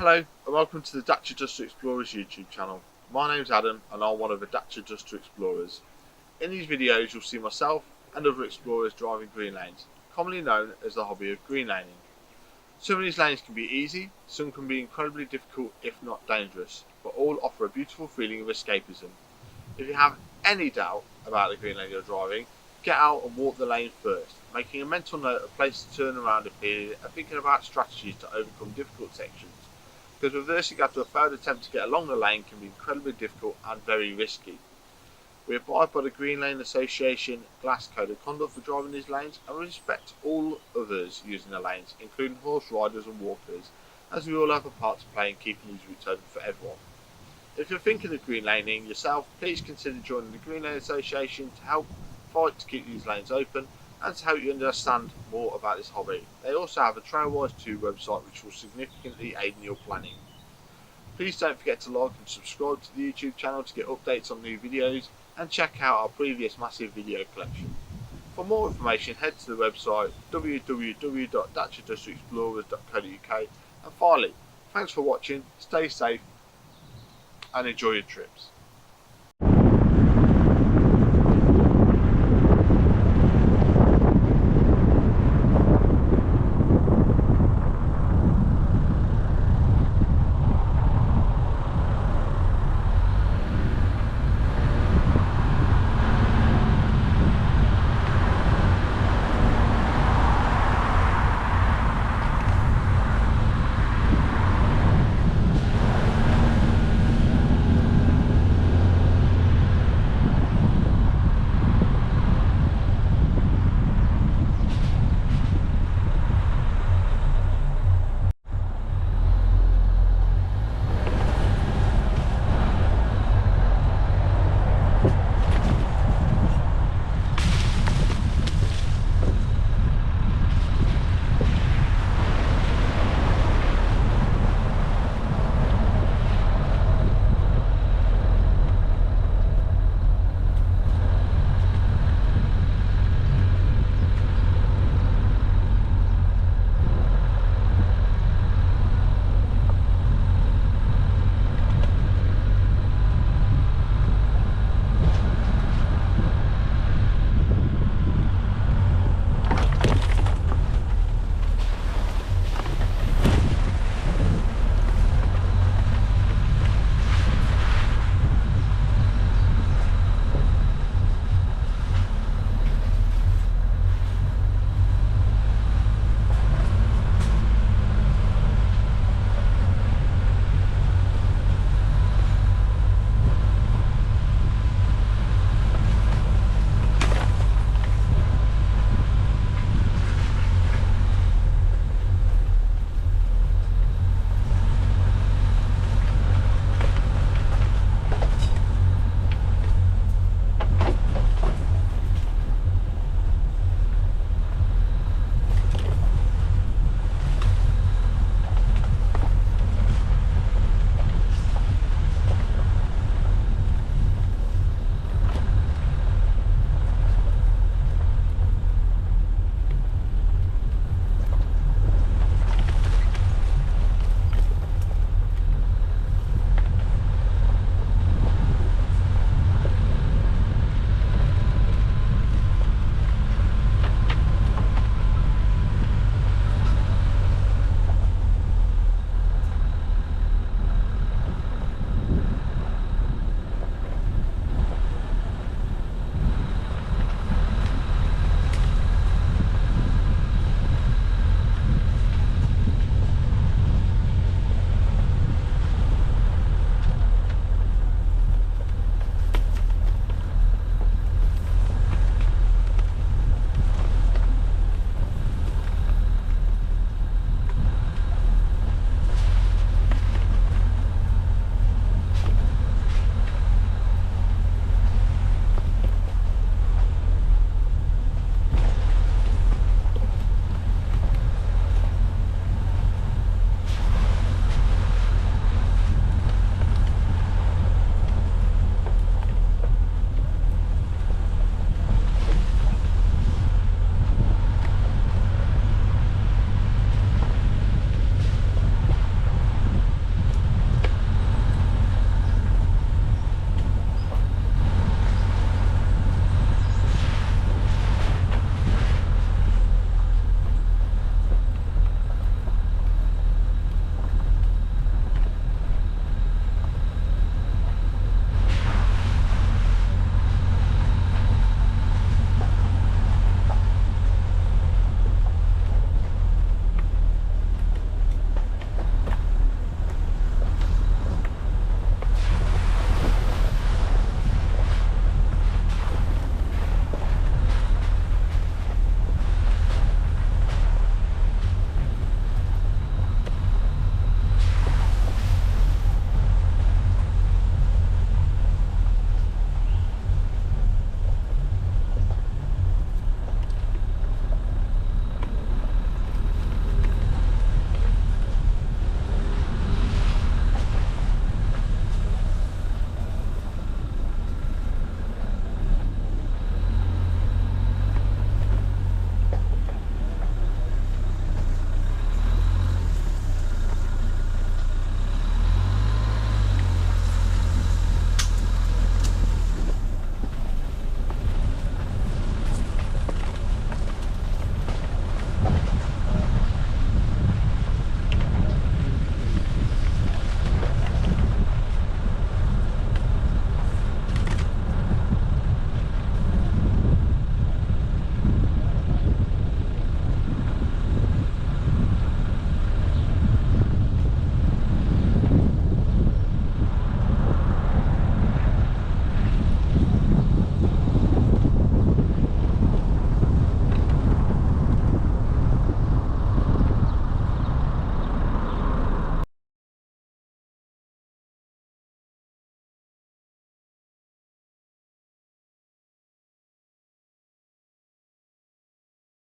Hello and welcome to the Dacia2 Explorers YouTube channel. My name's Adam and I'm one of the Dacia2 Explorers. In these videos you'll see myself and other explorers driving green lanes, commonly known as the hobby of green laning. Some of these lanes can be easy, some can be incredibly difficult if not dangerous, but all offer a beautiful feeling of escapism. If you have any doubt about the green lane you're driving, get out and walk the lane first, making a mental note of places to turn around if needed and thinking about strategies to overcome difficult sections, because reversing after a failed attempt to get along the lane can be incredibly difficult and very risky. We abide by the Green Lane Association Glass Code of Conduct for driving these lanes and respect all others using the lanes, including horse riders and walkers, as we all have a part to play in keeping these routes open for everyone. If you're thinking of green laning yourself, please consider joining the Green Lane Association to help fight to keep these lanes open and to help you understand more about this hobby. They also have a Trailwise 2 website which will significantly aid in your planning. Please don't forget to like and subscribe to the YouTube channel to get updates on new videos and check out our previous massive video collection. For more information head to the website www.dacia2explorers.co.uk, and finally, thanks for watching, stay safe and enjoy your trips.